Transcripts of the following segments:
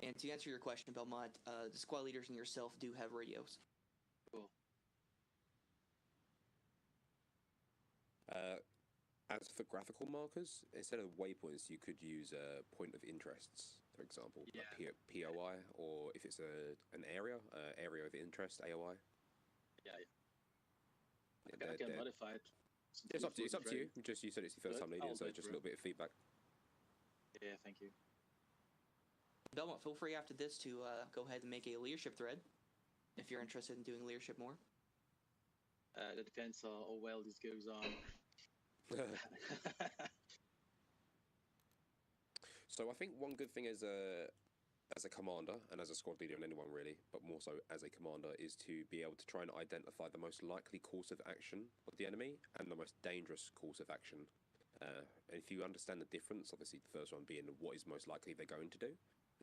And to answer your question, Belmont, the squad leaders and yourself do have radios. Cool. As for graphical markers, instead of waypoints, you could use point of interests, for example, like POI, or if it's an area, area of interest, AOI. Yeah. I can modify it. It's up to you. Just you said it's the first time leading, so just a little bit of feedback. Yeah, thank you. Belmont, feel free after this to go ahead and make a leadership thread if you're interested in doing leadership more. That depends on how well this goes on. So I think one good thing as a commander and as a squad leader and anyone really, but more so as a commander, is to be able to try and identify the most likely course of action of the enemy and the most dangerous course of action. And if you understand the difference, obviously the first one being what is most likely they're going to do,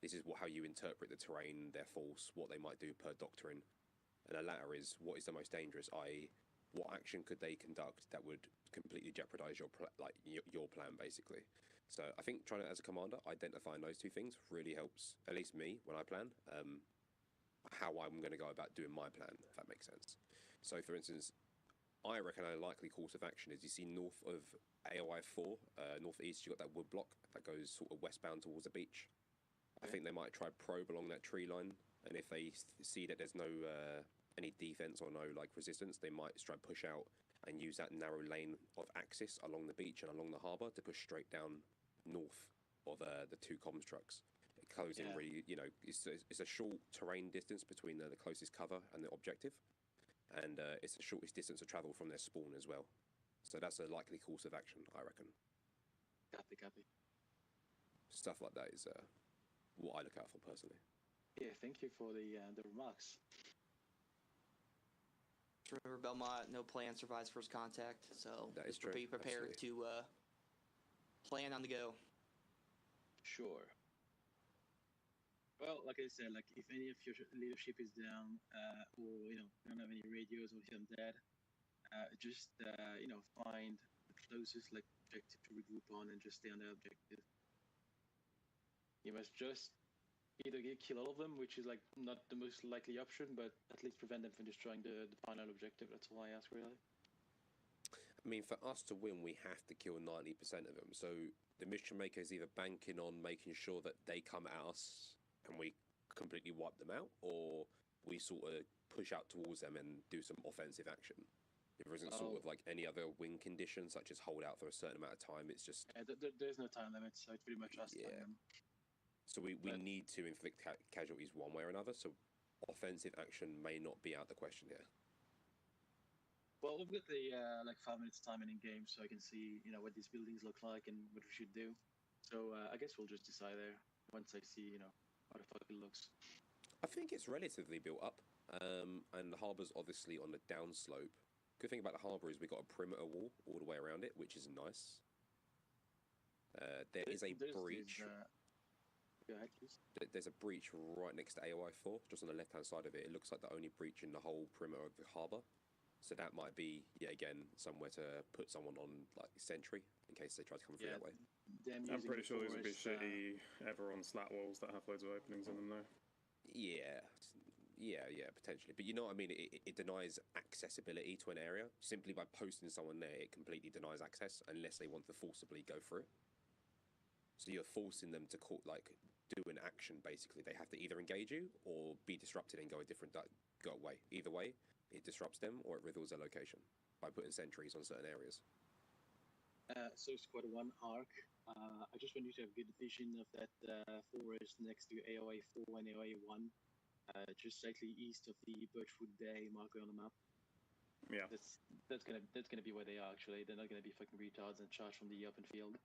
this is how you interpret the terrain, their force, what they might do per doctrine. And the latter is what is the most dangerous, i.e. what action could they conduct that would completely jeopardize your plan, basically. So I think trying to, as a commander, identifying those two things really helps, at least me, when I plan, how I'm going to go about doing my plan, if that makes sense. So, for instance, I reckon a likely course of action is you see north of AOI 4, northeast, you've got that wood block that goes sort of westbound towards the beach. I think they might try probe along that tree line, and if they see that there's no any defense or no like resistance, they might try and push out and use that narrow lane of axis along the beach and along the harbour to push straight down north of the two comms trucks. Closing really, you know, it's a short terrain distance between the closest cover and the objective, and it's the shortest distance to travel from their spawn as well. So that's a likely course of action, I reckon. Copy. Stuff like that is what I look out for personally. Yeah, thank you for the remarks. Remember, Belmont, no plan survives first contact, so that is true. Be prepared Absolutely. to plan on the go. Sure. Well, like I said, like if any of your leadership is down, or you don't have any radios or if I'm dead, just find the closest like objective to regroup on and just stay on that objective. You must just either kill all of them, which is like not the most likely option, but at least prevent them from destroying the final objective. That's all I ask, really. I mean, for us to win, we have to kill 90% of them. So the mission maker is either banking on making sure that they come at us and we completely wipe them out, or we sort of push out towards them and do some offensive action. If there isn't sort of like any other win condition, such as hold out for a certain amount of time, it's just... there's no time limit, so it's pretty much us time them. So we need to inflict casualties one way or another, so offensive action may not be out the question here. Well, we've got the like 5 minutes time in game, so I can see what these buildings look like and what we should do. So I guess we'll just decide there once I see how the fuck it looks. I think it's relatively built up, and the harbour's obviously on the downslope. Good thing about the harbour is we've got a perimeter wall all the way around it, which is nice. There is a breach. Go ahead, please. There's a breach right next to AOI 4, just on the left-hand side of it. It looks like the only breach in the whole perimeter of the harbour. So that might be, yet again, somewhere to put someone on, like, sentry, in case they try to come through that way. I'm pretty sure these would be shitty ever-on slat walls that have loads of openings in them, though. Yeah, potentially. But you know what I mean? It denies accessibility to an area. Simply by posting someone there, it completely denies access, unless they want to forcibly go through it. So you're forcing them to do an action, basically. They have to either engage you or be disrupted and go away. Either way, it disrupts them or it reveals their location by putting sentries on certain areas. So Squad 1 arc, I just want you to have good vision of that forest next to AOA 4 and AOA 1, just slightly east of the Birchwood Bay marker on the map. Yeah. That's gonna be where they are, actually. They're not gonna be fucking retards and charge from the open field.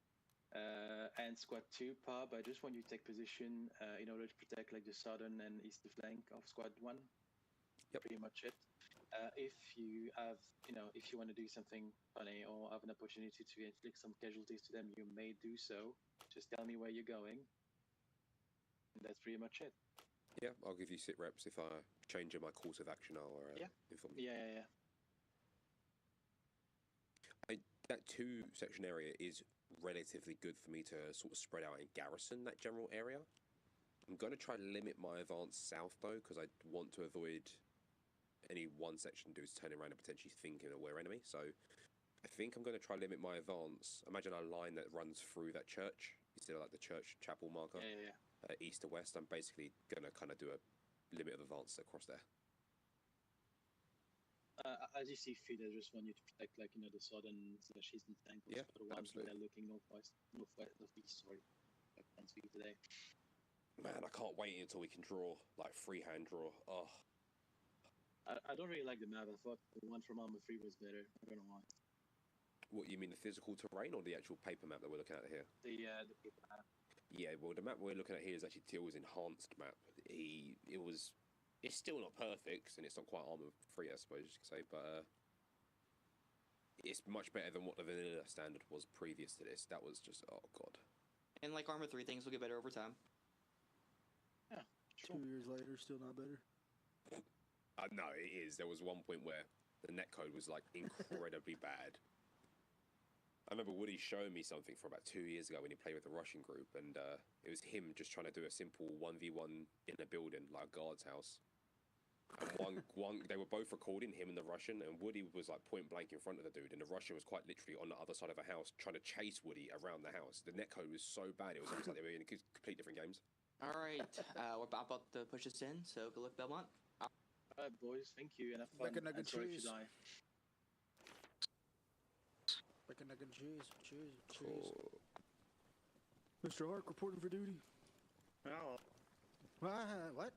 And Squad 2 pub, I just want you to take position in order to protect like the southern and eastern flank of Squad 1. Yep. Pretty much it. If you have, if you want to do something funny or have an opportunity to inflict some casualties to them, you may do so. Just tell me where you're going. And that's pretty much it. Yeah, I'll give you sit reps if I change my course of action. I'll inform you. Yeah. That 2 section area is relatively good for me to sort of spread out and garrison that general area. I'm going to try to limit my advance south, though, because I want to avoid any one section dudes turning around and potentially thinking that we're enemy. So I think I'm going to try to limit my advance. Imagine a line that runs through that church, instead of like the church chapel marker, east to west. I'm basically going to kind of do a limit of advance across there. As you see fit, I just want you to protect, like, you know, the southern slash eastern flank, Yeah, the ones that absolutely. are looking northwest, northeast, sorry. I can't speak today. Man, I can't wait until we can draw, like freehand draw. Oh. I don't really like the map. I thought the one from Arma 3 was better. I don't know why. What, you mean the physical terrain or the actual paper map that we're looking at here? The paper map. Yeah, well, the map we're looking at here is actually Teal's enhanced map. It's still not perfect, and it's not quite Arma 3, I suppose you could say, but it's much better than what the vanilla standard was previous to this. That was just, oh god. And like Arma 3, things will get better over time. Yeah, sure. 2 years later, still not better. No, it is. There was one point where the netcode was like incredibly bad. I remember Woody showing me something from about 2 years ago when he played with the Russian group, and it was him just trying to do a simple 1v1 in a building, like a guard's house. And they were both recording, him and the Russian, and Woody was like point blank in front of the dude, and the Russian was quite literally on the other side of a house trying to chase Woody around the house. The netcode was so bad, it was almost like they were in complete different games. All right, we're about to push this in, so good luck, Belmont. Alright, boys, thank you, and have fun. Like a nugget sorry if you cheese. die. Like a nugget cheese. Cheese. Cool. Mr. Ark reporting for duty. Oh. What?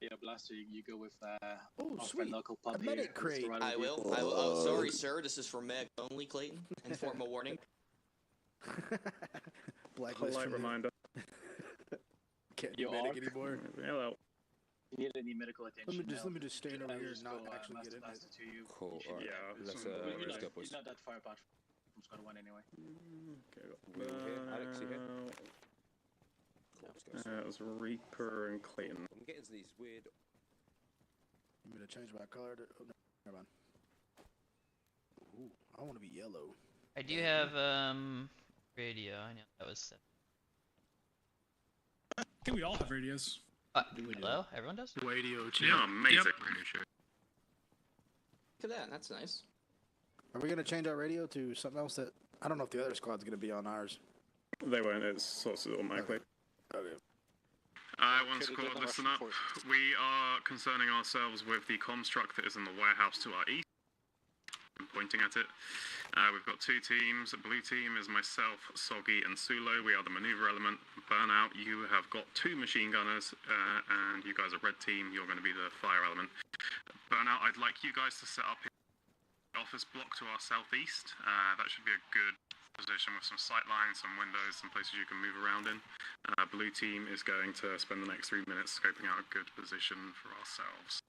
Yeah, Blaster, you go with Oh, our sweet. friend Knuckle A Pub here. medic crate. Mr. I will. Oh, sorry, sir. This is for Meg only, Clayton. Inform a warning. Blacklist Polite from reminder. Can't be You medic are? anymore. Hello. If you need any medical attention, Let me just stand over here and just not go, actually get in it. Blaster to you. Cool, You should be alright. there. Let's You're go, boys. not that far apart from Squad 1 anyway. Okay, We all here? Alex, you here? Cool, let's go. it was Reaper and Clayton. I'm getting these weird. I'm gonna change my color to. Oh, no, never mind. Ooh, I want to be yellow. I do have radio. I know that was. I think we all have radios. Hello, everyone does. Radio too. Yeah, amazing. Yep. Look at that. That's nice. Are we gonna change our radio to something else that I don't know if the other squad's gonna be on ours? They won't, it's sorted automatically. Okay. One squad, listen up. We are concerning ourselves with the comms truck that is in the warehouse to our east. I'm pointing at it. We've got two teams. Blue team is myself, Soggy, and Sulo. We are the maneuver element. Burnout, you have got two machine gunners, and you guys are red team. You're going to be the fire element. Burnout, I'd like you guys to set up the office block to our southeast. That should be a good position with some sight lines, some windows, some places you can move around in. Blue team is going to spend the next 3 minutes scoping out a good position for ourselves.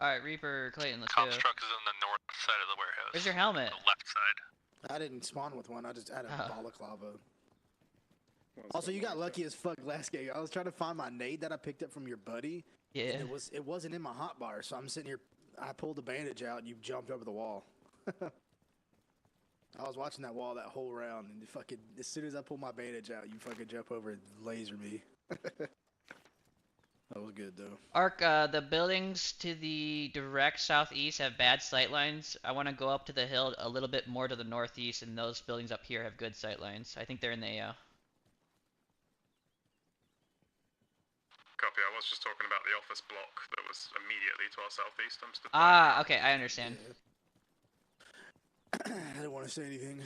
Alright, Reaper, Clayton, let's go. Comms truck is on the north side of the warehouse. Where's your helmet? The left side. I didn't spawn with one. I just had a balaclava. Well, Also, you got lucky as fuck last game. I was trying to find my nade that I picked up from your buddy. Yeah. And it wasn't in my hotbar, so I'm sitting here. I pulled the bandage out, and you jumped over the wall. I was watching that wall that whole round, and fucking as soon as I pull my bandage out, you fucking jump over and laser me. That was good though. Ark, the buildings to the direct southeast have bad sight lines. I want to go up to the hill a little bit more to the northeast, and those buildings up here have good sight lines. I think they're in the AO. Copy, I was just talking about the office block that was immediately to our southeast. I'm still Okay, I understand. Yeah. I didn't want to say anything.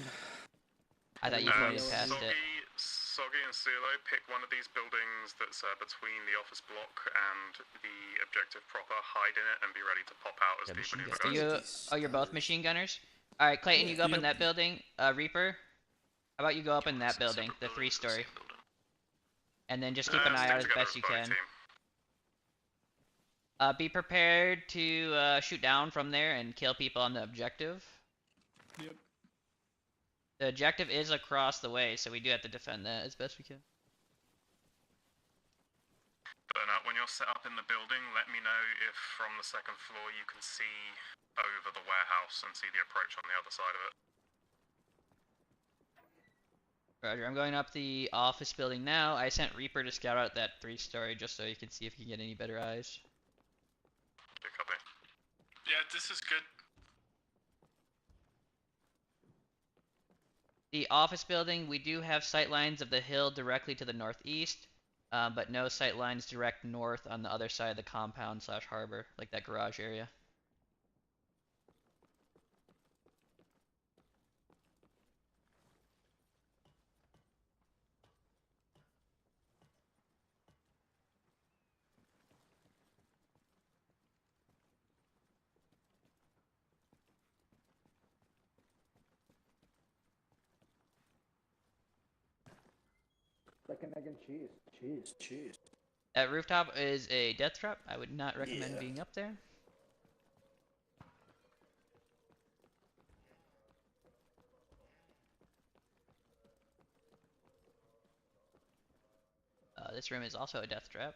I thought you pointed past it. Soggy and Sulo, pick one of these buildings that's between the office block and the objective proper, hide in it, and be ready to pop out as the maneuver goes. You're both machine gunners? Alright, Clayton, you go up in that building. Reaper, how about you go up in that building, the 3-story? And then just keep an eye out as best you can. Be prepared to shoot down from there and kill people on the objective. Yep. The objective is across the way, so we do have to defend that as best we can. Burnout, when you're set up in the building, let me know if from the second floor you can see over the warehouse and see the approach on the other side of it. Roger, I'm going up the office building now. I sent Reaper to scout out that 3-story just so you can see if you can get any better eyes. Okay, copy. Yeah, this is good. The office building, we do have sight lines of the hill directly to the northeast, but no sight lines direct north on the other side of the compound / harbor, like that garage area. Like an egg and cheese. Cheese. That rooftop is a death trap. I would not recommend being up there. This room is also a death trap.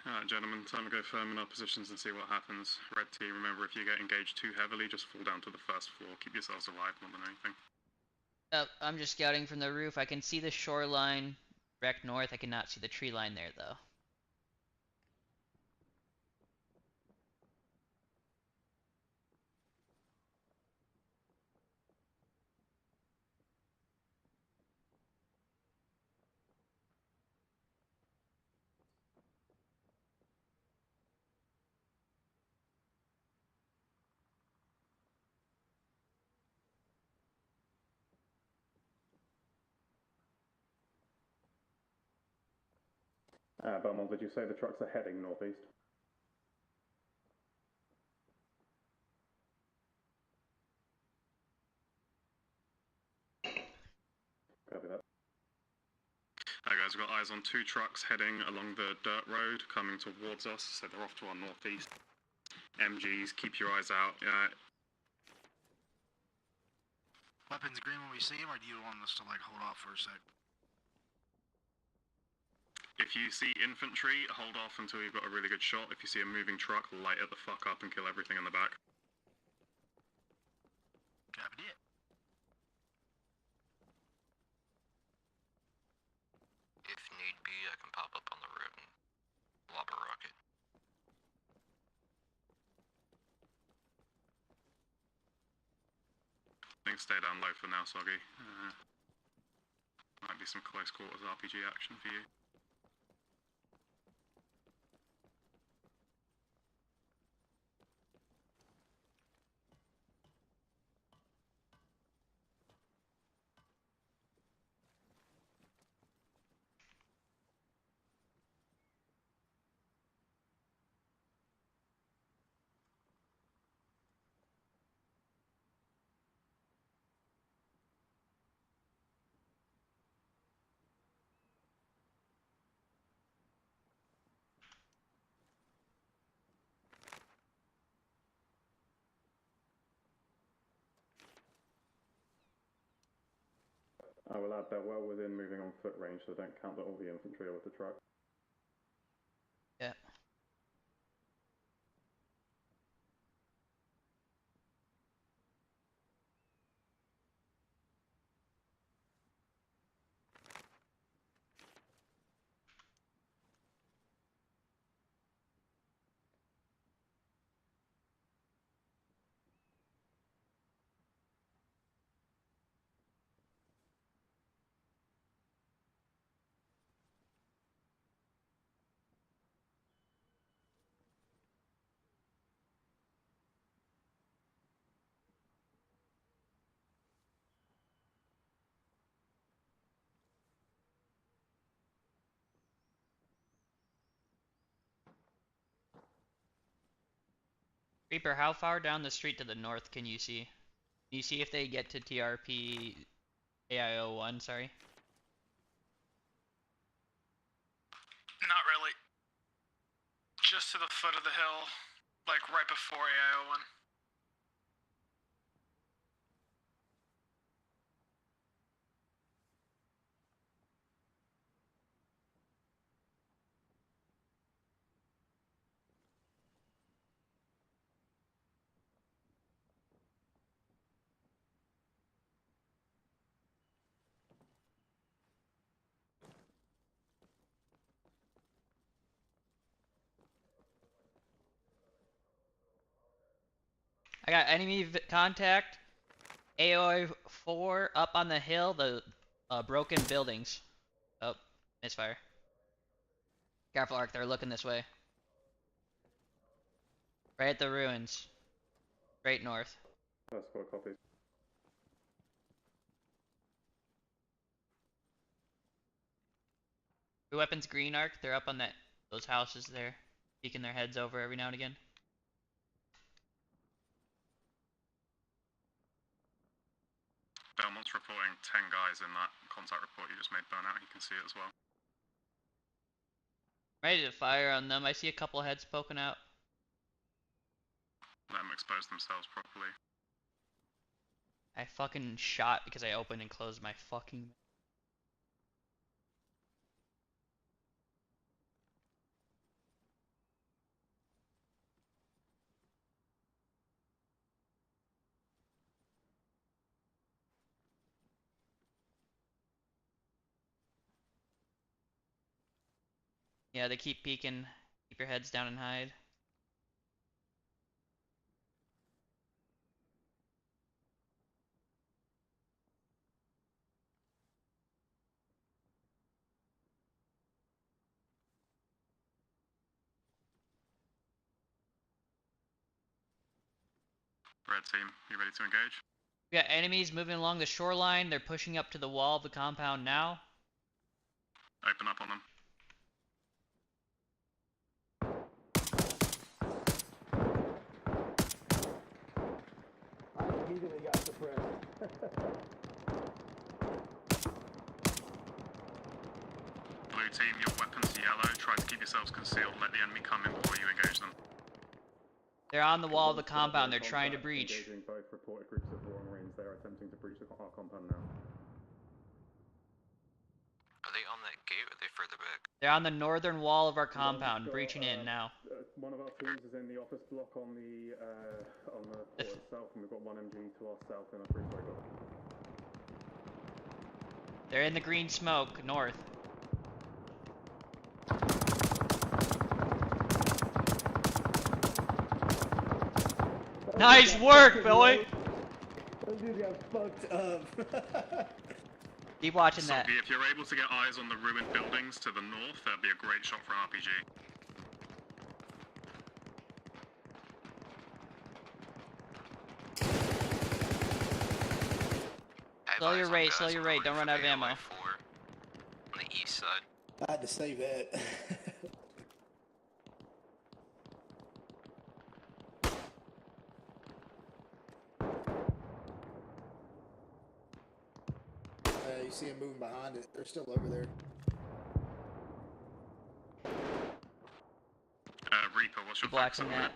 Alright, gentlemen, time to go firm in our positions and see what happens. Red team, remember, if you get engaged too heavily, just fall down to the first floor. Keep yourselves alive more than anything. I'm just scouting from the roof. I can see the shoreline direct north. I cannot see the tree line there, though. Beaumont, did you say the trucks are heading northeast? Copy that. Alright guys, we've got eyes on 2 trucks heading along the dirt road, coming towards us, so they're off to our northeast. MGs, keep your eyes out. Weapons green when we see him, or do you want us to like hold off for a sec? If you see infantry, hold off until you've got a really good shot. If you see a moving truck, light it the fuck up and kill everything in the back. Copy it. If need be, I can pop up on the road and lob a rocket. I think stay down low for now, Soggy. Might be some close quarters RPG action for you. I will add they're well within moving on foot range, so don't count that all the infantry are with the truck. Yeah. Reaper, how far down the street to the north can you see? Can you see if they get to TRP AI01, sorry? Not really. Just to the foot of the hill, like right before AI01. I got enemy contact. AOI 4 up on the hill, the broken buildings. Oh, misfire. Careful, Ark, they're looking this way. Right at the ruins. Straight north. That's what copy. Your weapons green, Ark, they're up on those houses there. Peeking their heads over every now and again. Belmont's reporting 10 guys in that contact report you just made burn out. You can see it as well. Ready to fire on them. I see a couple heads poking out. Let them expose themselves properly. I fucking shot because I opened and closed my fucking... Yeah, they keep peeking. Keep your heads down and hide. Red team, you ready to engage? We got enemies moving along the shoreline. They're pushing up to the wall of the compound now. Open up on them. I immediately got suppressed. Blue team, your weapons are yellow. Try to keep yourselves concealed. Let the enemy come in before you engage them. They're on the wall of the compound. They're trying to breach. Engaging both reported groups of war marines. They are attempting to breach our compound now. Are they on that gate or are they further back? They're on the northern wall of our compound, breaching in now. One of our teams is in the office block on the port itself, and we've got one MG to our south in a three-way block. They're in the green smoke, north. Nice work, Billy! Those dudes got fucked up. Keep watching that. Soggy, if you're able to get eyes on the ruined buildings to the north, that'd be a great shot for an RPG. Slow your rate, slow your rate, don't run out of ammo. On the east side. I had to save that. You see them moving behind it. They're still over there. Reaper, what's your Blacks in that.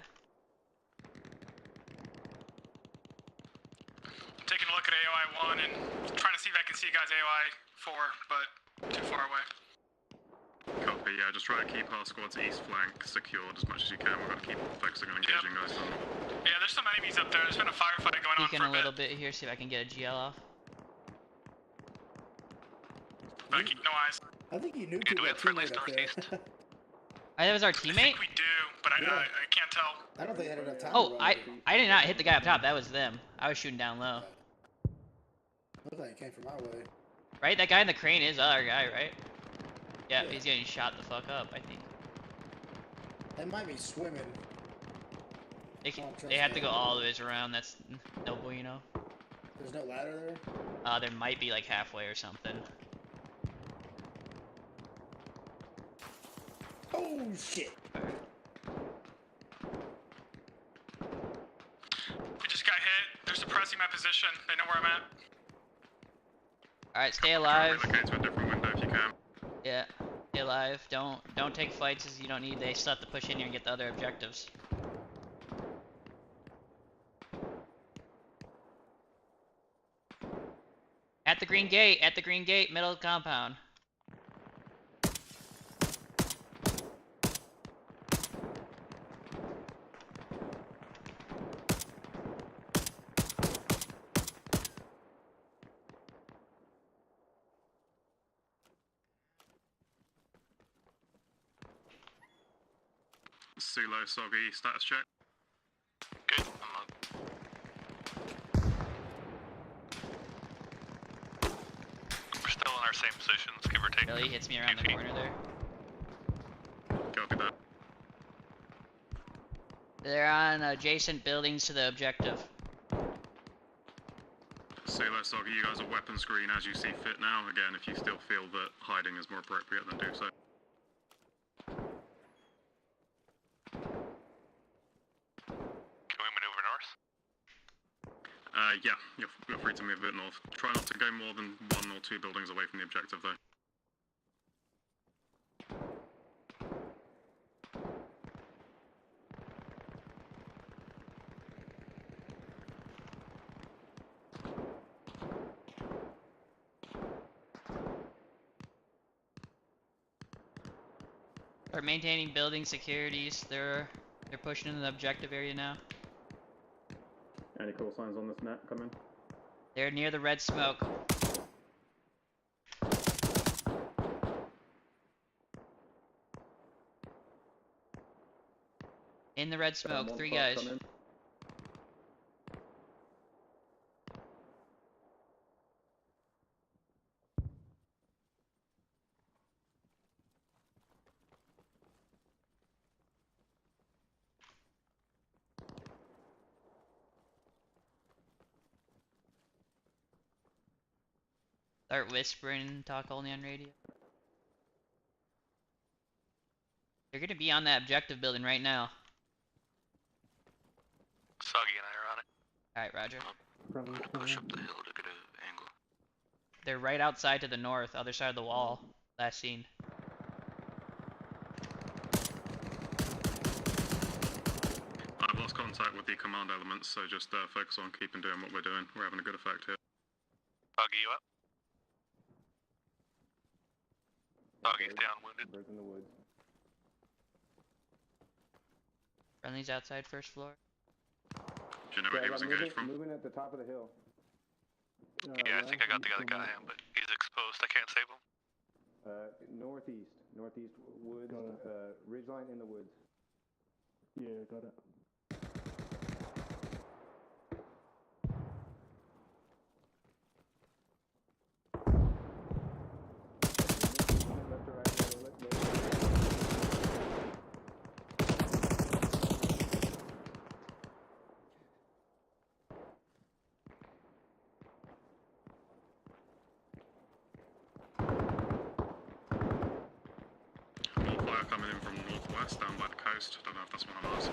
Taking a look at AOI 1 and trying to see if I can see you guys AOI 4, but too far away. Copy, yeah, just try to keep our squad's east flank secured as much as you can. We're going to keep focusing on engaging those. Yeah, there's some enemies up there. There's been a firefight going on Peeking for a little bit here, see if I can get a GL off. But keep no eyes. I think you knew Okay, do we have friendlies up there. northeast? That was our I teammate? think we do, but I can't tell. I don't think I had enough time. Oh, to I did not hit the guy up top. That was them. I was shooting down low. Looked like it came from my way. Right? That guy in the crane is our guy, right? Yeah, he's getting shot the fuck up, I think. They might be swimming. They have to go all the ways around. That's no bueno. There's no ladder there? There might be like halfway or something. Oh shit! They're suppressing my position. They know where I'm at. Alright, stay alive. Relocate to a different window if you can. Yeah, stay alive. Don't take fights as you don't need. They still have to push in here and get the other objectives. At the green gate, middle of the compound. Sulo, Soggy, status check. Good, I'm up. We're still in our same positions, give or take. Really hits me around the corner there. Copy that. They're on adjacent buildings to the objective. Sulo, Soggy, you guys are weapon screen as you see fit now. Again, if you still feel that hiding is more appropriate, then do so. Yeah, you're free to move a bit north. Try not to go more than 1 or 2 buildings away from the objective, though. They're maintaining building securities. They're pushing into the objective area now. Any call signs on this net coming? They're near the red smoke. In the red smoke, 3 guys. Coming. Start whispering, talk only on radio. They're gonna be on that objective building right now. Soggy and I are on it. Alright, Roger. We'll push up the hill to get an angle. They're right outside to the north, other side of the wall. Last seen. I've lost contact with the command elements, so just focus on keeping doing what we're doing. We're having a good effect here. Soggy, you up? Soggy's down, wounded. Birds in the woods. Friendly's outside first floor. Do you know where he was engaged from? Moving at the top of the hill. Yeah, I think I got the other guy, but he's exposed. I can't save him. Northeast woods, ridgeline in the woods. Yeah, got it. More fire coming in from northwest down by the coast. Don't know if that's one of ours.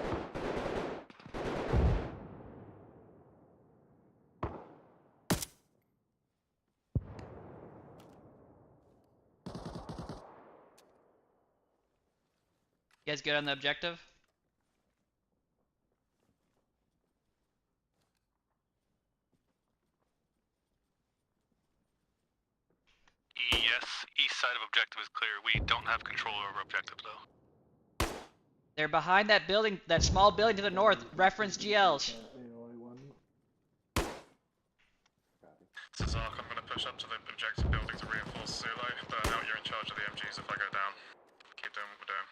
You guys good on the objective? Yes, east side of objective is clear. We don't have control over objective though. They're behind that building, that small building to the north. Reference GLs. This is Ark. I'm going to push up to the objective building to reinforce Zulu. But now you're in charge of the MGs if I go down. Keep doing what we're doing.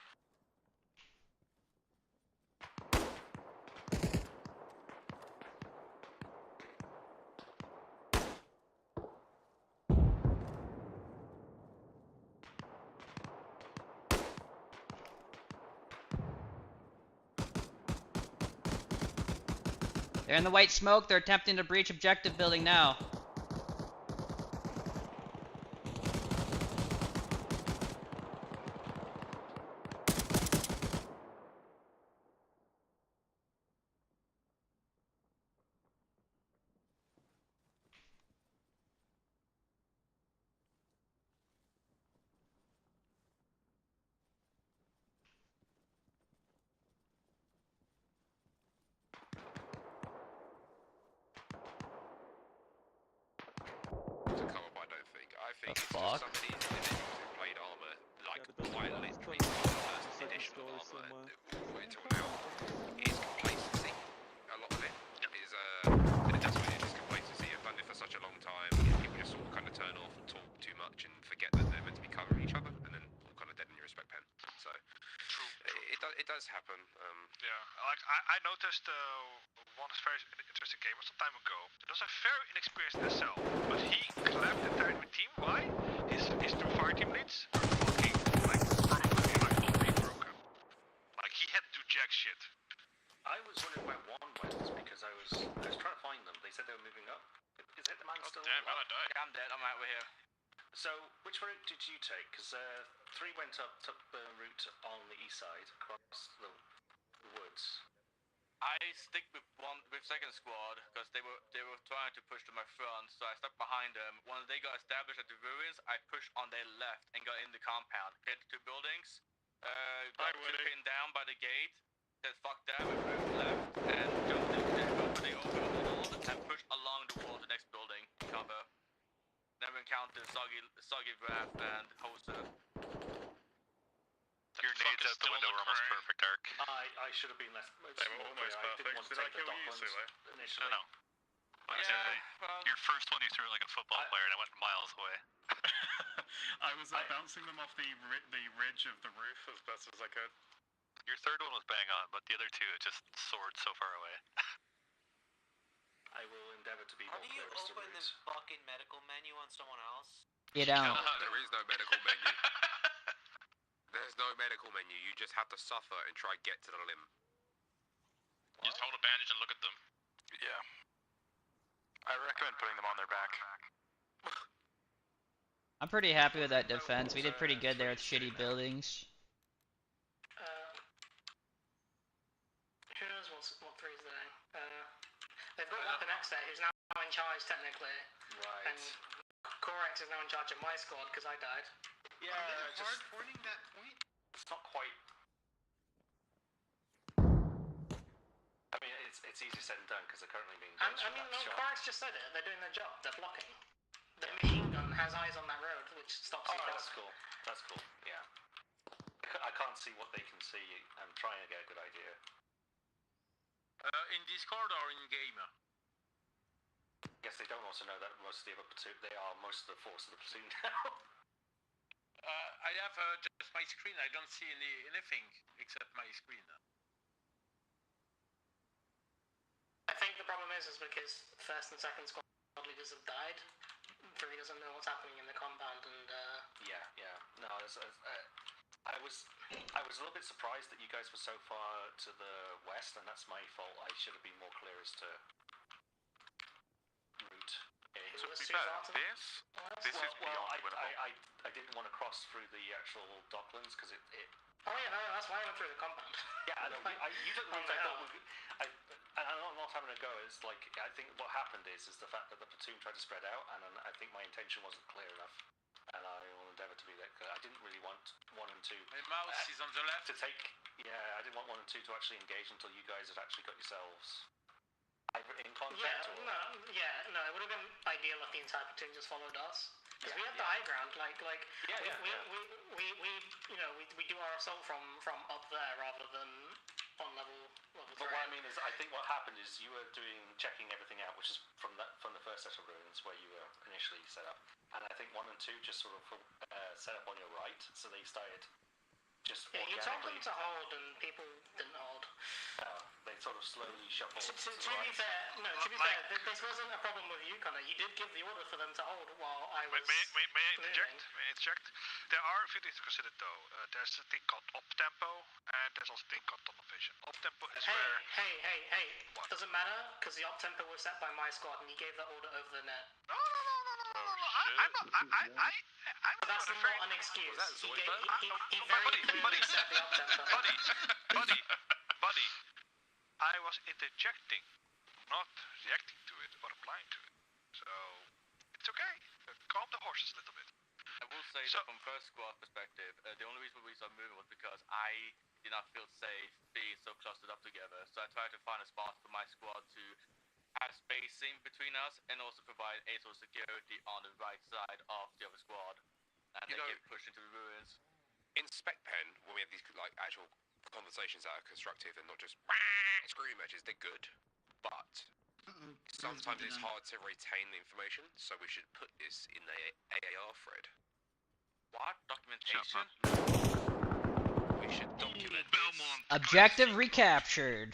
They're in the white smoke. They're attempting to breach objective building now. fuck? Some of these individuals who played Arma, like quite literally from the first edition of Arma until now, is complacency. A lot of it is, that's what it is, complacency. You've done it for such a long time, people just sort of kind of turn off and talk too much and forget that they're meant to be covering each other, and then all kind of dead in your respect pen. So, it does happen. Yeah, like I noticed one very interesting game some time ago. It was a very inexperienced SL, but he clapped the entire team. Why? His two fire team leads were fucking like broken, like totally broken. Like he had to do jack shit. I was wondering where one went because I was trying to find them. They said they were moving up. Is it the man still? Damn, I died. Yeah, I'm dead. I'm out. We're here. So, which route did you take? Because 3 went up, took the route on the east side across the woods. I stick with second squad because they were trying to push to my front, so I stuck behind them. Once they got established at the ruins, I pushed on their left and got in the compound. Hit the 2 buildings. Got pinned down by the gate. Said fuck that, we moved left and jumped into the opening over the wall and pushed along the wall to the next building. Cover. Then we encountered Soggy Wrath and Hoser. Your nades out the window were almost perfect, Eric. I should have been less. They were almost I didn't perfect. want to Did I take the kill you, Docklands Sule? initially. No. Your first one you threw like a football player and I went miles away. I was bouncing them off the ridge of the roof as best as I could. Your third one was bang on, but the other two just soared so far away. I will endeavour to be How more do you clear as to open the routes. fucking medical menu on someone else? You don't. There is no medical menu. There's no medical menu. You just have to suffer and try get to the limb. You just hold a bandage and look at them. Yeah. I recommend putting them on their back. I'm pretty happy with that defense. We did pretty good there with shitty buildings. Who knows what 3's doing? They've got Weapon X there, who's now in charge technically. Right. And Corex is now in charge of my squad because I died. Yeah, hard pointing that point? It's not quite. I mean, it's easy said and done because they're currently being. I mean, no, Corex just said it. They're doing their job. They're blocking. The machine gun has eyes on that road, which stops you. That's cool. That's cool. Yeah. I can't see what they can see. I'm trying to get a good idea. In Discord or in game? I guess they don't also know that most of the other platoon. They are most of the force of the platoon now. I have just my screen. I don't see anything except my screen. I think the problem is because first and second squad leaders have died. 3 doesn't know what's happening in the compound, and Yeah. No, I was a little bit surprised that you guys were so far to the west, and that's my fault. I should have been more clear as to route. So this is beyond winnable. I didn't want to cross through the actual docklands because it. Oh yeah, no, that's why I went through the compound. Yeah, I know. You didn't mean I thought and I'm not having a go. It's like I think what happened is the fact that the platoon tried to spread out, and I think my intention wasn't clear enough, and I will endeavour to be that clear. I didn't really want 1 and 2. My mouse is on the left. To take. Yeah, I didn't want 1 and 2 to actually engage until you guys had actually got yourselves either in contact or. No, it would have been ideal if the entire platoon just followed us. Because we have the high ground, we do our assault from up there rather than on level 3. But what I mean is, I think what happened is you were checking everything out, which is from the first set of ruins where you were initially set up, and I think 1 and 2 just sort of set up on your right, so they started just. Yeah, you told them to hold, and people didn't hold. They sort of slowly shuffled. To be fair, this wasn't a problem with you, Connor. You did give the order for them to hold while I was. May I interject? There are a few things to consider though. There's a thing called op tempo, and there's also a thing called tunnel vision. Op tempo is where. Hey! What? Doesn't matter because the op tempo was set by my squad, and he gave that order over the net. No. I'm That's not an excuse. He very clearly buddy, set the op tempo. Buddy, I was interjecting, not reacting to it or applying to it. So it's okay. Calm the horses a little bit. I will say that from first squad perspective, the only reason we started moving was because I did not feel safe being so clustered up together. So I tried to find a spot for my squad to have spacing between us and also provide a sort of security on the right side of the other squad. and they get pushed into the ruins. In Spec Pen, when we have these like actual conversations that are constructive and not just screw matches, they're good, but sometimes it's hard to retain the information. So we should put this in the AAR thread. What documentation? We should document Belmont. Objective recaptured.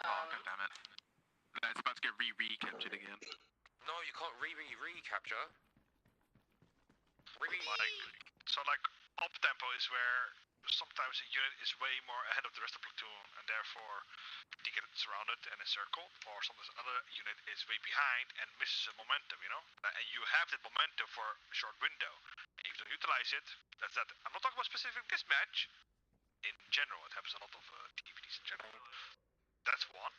Oh, God damn it. It's about to get recaptured again. No, you can't recapture. So like up tempo is where sometimes a unit is way more ahead of the rest of the platoon and therefore they get surrounded and encircled, or sometimes another unit is way behind and misses a momentum, you know? And you have that momentum for a short window. And if you don't utilize it, that's that. I'm not talking about specific this match. In general, it happens a lot of TvTs in general. That's one.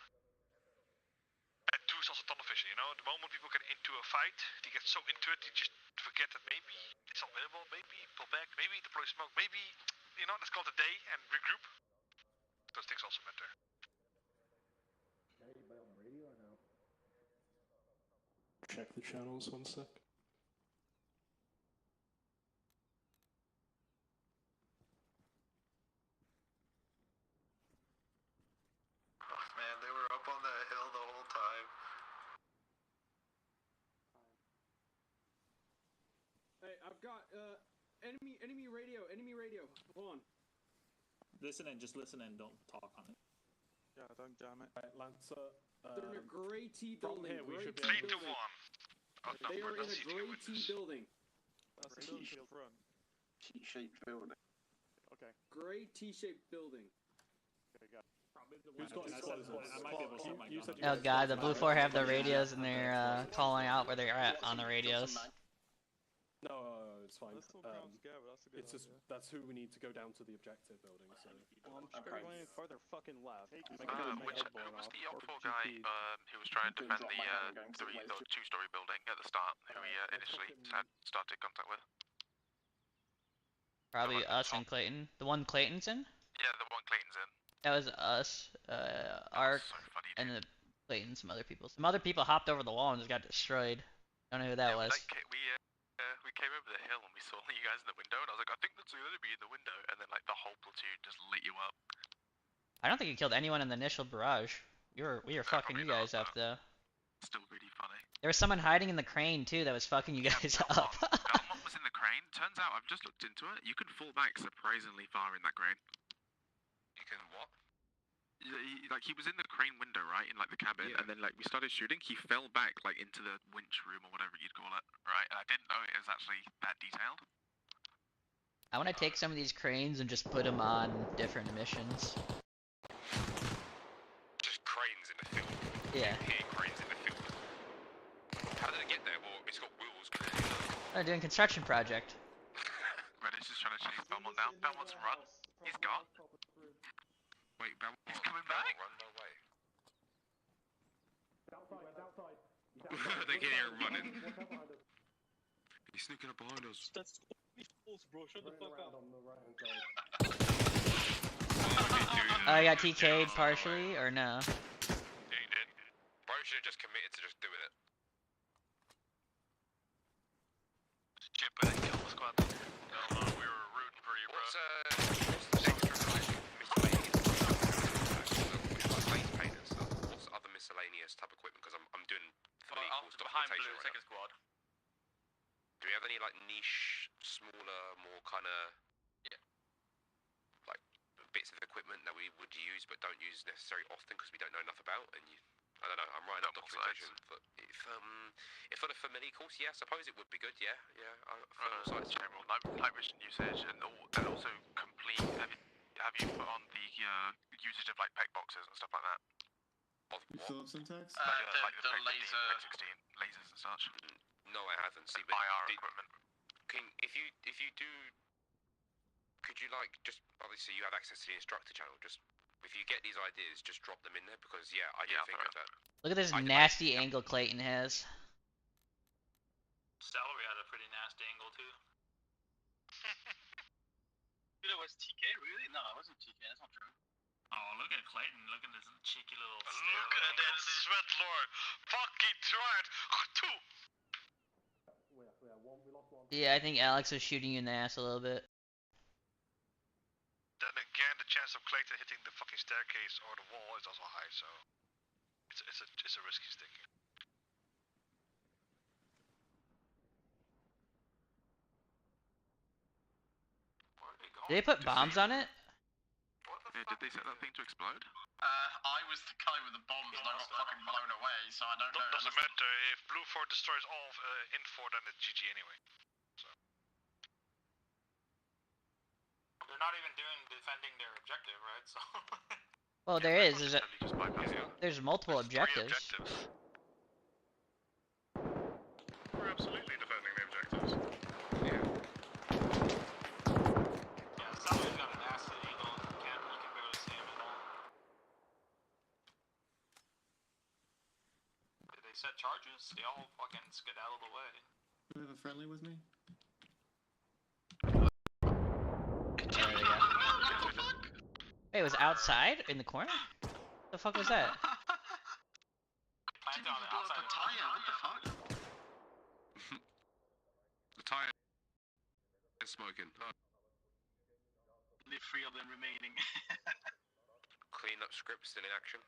And two is also tunnel vision, you know? The moment people get into a fight, they get so into it, they just forget that maybe it's not available, maybe pull back, maybe deploy smoke, maybe, you know, let's call it a day and regroup. Those things also matter. Check the channels 1 sec. Man, they were up on that hill the whole time. Hey, I've got enemy radio. Hold on. Listen in, just listen in, don't talk on it. Yeah, don't jam it. Right, Lancer. They're in a gray T From building. here, we should be 3 able to 1. They are in a gray T building. That's a T-shaped front. T-shaped building. Okay. Gray T-shaped building. Okay, go. Who's got explosives? I might be able to set my gun. Oh god, the Blue 4 have the radios and they're calling out where they're at on the radios. No, it's fine. Let's all come together, that's a good It's just, that's who we need to go down to the objective building, so... I'm just going any further fucking left. Who was the Op 4 guy who was trying to defend the two-story building at the start, who we initially started contact with? Probably us and Clayton. The one Clayton's in? Yeah, the one Clayton's in. That was us, Ark, and the Clayton, some other people. Some other people hopped over the wall and just got destroyed. Don't know who that was. We came over the hill and we saw you guys in the window, and I was like, I think that's the enemy in the window, and then like the whole platoon just lit you up. I don't think you killed anyone in the initial barrage. We were fucking you guys up though. Still really funny. There was someone hiding in the crane too that was fucking you guys up. Belmont was in the crane. Turns out I've just looked into it. You can fall back surprisingly far in that crane. You can what? He was in the crane window, right, in like the cabin, and then like we started shooting. He fell back like into the winch room or whatever you'd call it, right? And I didn't know it was actually that detailed. I want to take some of these cranes and just put them on different missions. Just cranes in the field. Yeah. Here, cranes in the field. How did it get there? Well, it's got wheels. They're doing construction project. Reddish is trying to chase Belmont down. Belmont's run. He's gone. Wait, he's coming back? Run away. Outside. They can hear him running. He's sneaking up behind us. That's false, bro. Shut the fuck up. Oh, I got TK'd partially, or no? Yeah, you did. Bro should have just committed to just doing it. Chip and kill the squad. We were rooting for you, bro. What's the extra miscellaneous stuff? What's other miscellaneous type of equipment? Because I'm doing After behind blue, second squad. Do we have any like niche, smaller, more kind of like bits of equipment that we would use but don't use necessarily often because we don't know enough about? And I don't know. I'm writing up documentation. But if on a familiar course, yeah, I suppose it would be good. Yeah. General night vision usage and also complete. Have you put on the usage of like peg boxes and stuff like that? Phillips syntax? The laser, 16 lasers and such. No, I haven't. See, but IR equipment. If you do, could you like just obviously you have access to the instructor channel. Just if you get these ideas, just drop them in there because I didn't think of that. Look at this nasty angle Clayton has. Salary had a pretty nasty angle too. You know, was TK really? No, it wasn't TK. That's not true. Oh, look at Clayton. Look at this cheeky little. Look at that sweat lord. Fucking tried. Yeah, I think Alex is shooting you in the ass a little bit. Then again, the chance of Clayton hitting the fucking staircase or the wall is also high, so it's a risky stick. Did they put bombs on it? Yeah, did they set that thing to explode? I was the guy with the bombs and I got fucking blown away, so I don't know. Doesn't matter, if Blue 4 destroys all of Info, then it's GG anyway. So. They're not even defending their objective, right? So. Well, there is. There's multiple objectives. We're absolutely defending the objectives. Somebody's got an acid eagle. You can barely see him at all. Did they set charges? They all fucking skid out of the way. Do I have a friendly with me? Hey, it was outside in the corner? What the fuck was that? Planted on the outside. What the fuck? The tire is smoking. Leave 3 of them remaining. Clean up script still in action.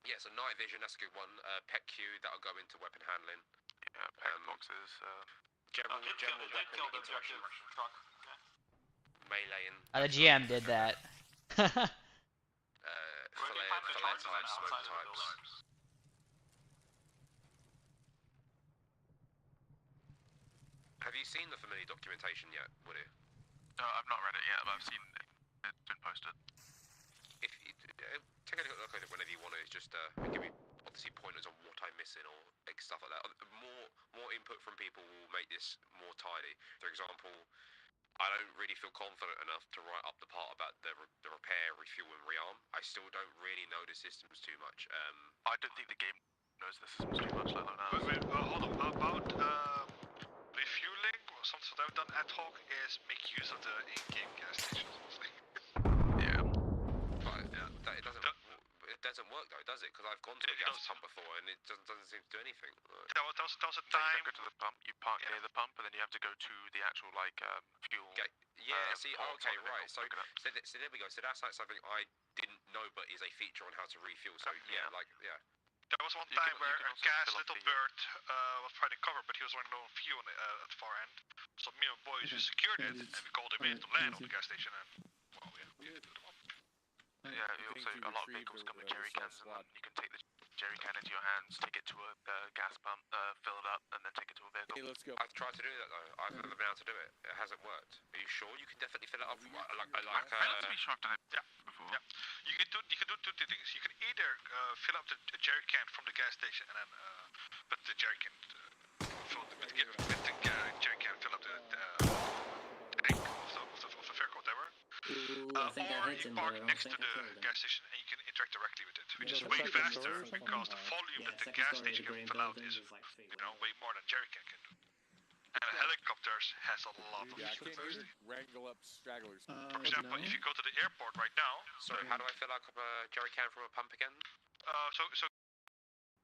Yeah, so night vision, that's a good one. Pet Q, that'll go into weapon handling. Yeah, pet boxes. General They weapon killed the interaction. objective truck. Okay. Meleeing. The GM did that. Flare types, smoke types. Have you seen the familiar documentation yet, Woody? No, I've not read it yet, but I've seen it. It's been posted. If you, take a look at it whenever you want to, just give me obviously pointers on what I'm missing or stuff like that. More input from people will make this more tidy. For example, I don't really feel confident enough to write up the part about the repair, refuel, and rearm. I still don't really know the systems too much. I don't think the game knows the systems too much, like that. Wait, hold on. About refueling, something that I've done ad hoc is make use of the in-game gas stations mostly. Yeah. But it doesn't work though, does it? Because I've gone to a gas pump before and it doesn't seem to do anything. That was a So time. you don't go to the pump, you park near the pump, and then you have to go to the actual fuel. Yeah, see, okay, right. So there we go. So that's like something I didn't know, but is a feature on how to refuel. So yeah. There was one time where a gas little bird was trying to cover, but he was running low on fuel at the far end. So me and my boys just secured it, and we called him in to land on the gas station, and well, we did the one. Yeah, you also a lot of vehicles come with jerry cans, and you can take the jerry can into your hands, take it to a gas pump, fill it up, and then take it to a vehicle. Hey, let's go. I've tried to do that though. I've never been able to do it. It hasn't worked. Are you sure you can definitely fill it up? Relatively sure I've done it before. Yeah. You can do two things. You can either fill up the jerry can from the gas station and then put the jerry can fill the jerry can fill up the tank of the vehicle, whatever. Or you park next to the gas station and you can interact directly with it, which is way faster because the volume that the gas station can fill out is way more than jerry can do. And helicopters has a lot of fuel. Wrangle up stragglers. For example, if you go to the airport right now. Sorry, how do I fill up a jerry can from a pump again? So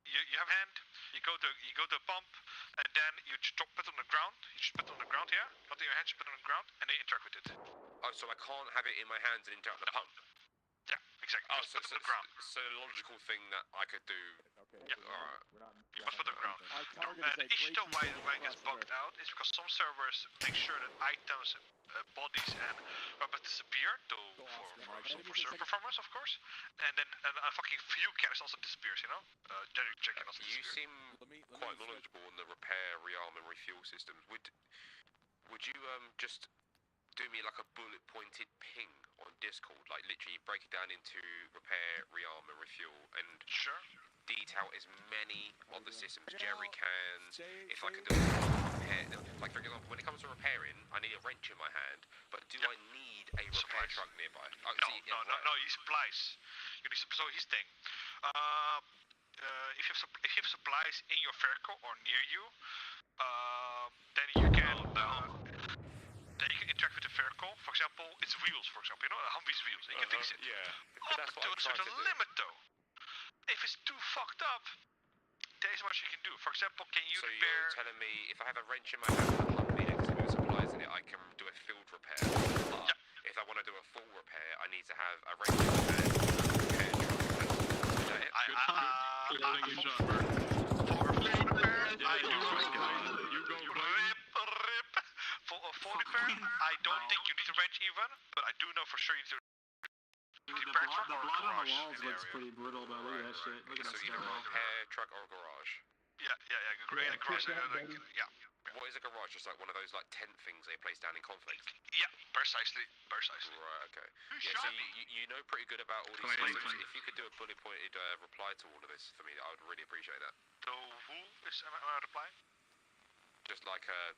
you have a hand. You go to a pump, and then you put it on the ground. You just put it on the ground here. Not in your hands, you put it on the ground, and then interact with it. Oh, so I can't have it in my hands and interact with the pump? Yeah, exactly. Oh, so put it on the ground. So a logical thing that I could do. Okay. Yeah. Alright. You must put it on the ground. The issue though why it gets bugged out is because some servers make sure that items, bodies, and weapons disappear for server performance, of course. And then a fucking fuel can also disappears, you know? Jerry can also You disappear. seem quite knowledgeable in the repair, rearm, and refuel systems. Would you just do me like a bullet pointed ping on Discord, like literally break it down into repair, rearm, and refuel, and detail as many of the systems, jerry cans, if I can do repair. Like for example, when it comes to repairing, I need a wrench in my hand, but do I need a repair truck nearby? No, you supplies. You need so here's the thing. If you have supplies in your vehicle or near you, then you can interact with the vehicle. For example, it's wheels. For example, you know, Humvee's wheels. You can fix it. Yeah. Up to a certain limit, though. If it's too fucked up, they is much you can do. For example, can you So repair... you're telling me if I have a wrench in my hand and a Humvee next to me with supplies in it, I can do a field repair. But if I want to do a full repair, I need to have a wrench in my hand and a repair truck. Is that it? For repair, I don't think you need a wrench even, but I do know for sure you need to... The blood on the walls looks pretty brutal, though. Look at that shit. Look at that So either a stuff. repair truck or a garage. Yeah, garage. Yeah. What is a garage? Just like one of those like tent things they place down in conflicts? Yeah, precisely. Right, okay. Yeah, so you know pretty good about all these systems. If you could do a bullet pointed reply to all of this for me, I would really appreciate that. So who is am I replying? Just like a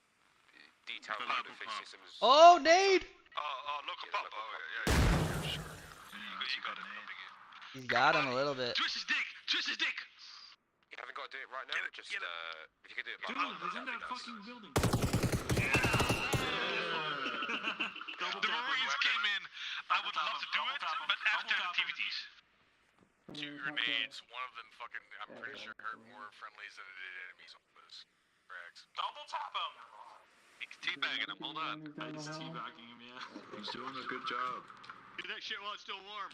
detailed load of fish systems. Oh, nade! Local pop. Yeah, sure. You got it. He's got him a little bit. Twist his dick! You haven't got to do it right now. Just if you could do it. Dude, like, he's in that fucking building. The Marines came in. I would love to do it, but after the TvTs. Two grenades, one of them fucking, I'm pretty sure hurt more friendlies than it did enemies on those frags. Double tap him! He's teabagging him, hold on. He's teabagging him, yeah. He's doing a good job. Do that shit while it's still warm.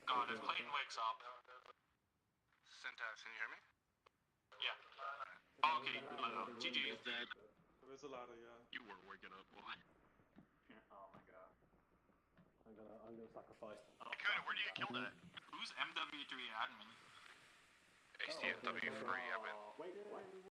God, if Clayton wakes up. Syntax, can you hear me? Yeah. Okay, GG. There's a ladder, yeah. You were waking up, boy. Oh my god. I'm gonna sacrifice. Dakota, where do you get killed at? Who's MW3 admin? HTMW3, I mean. Wait.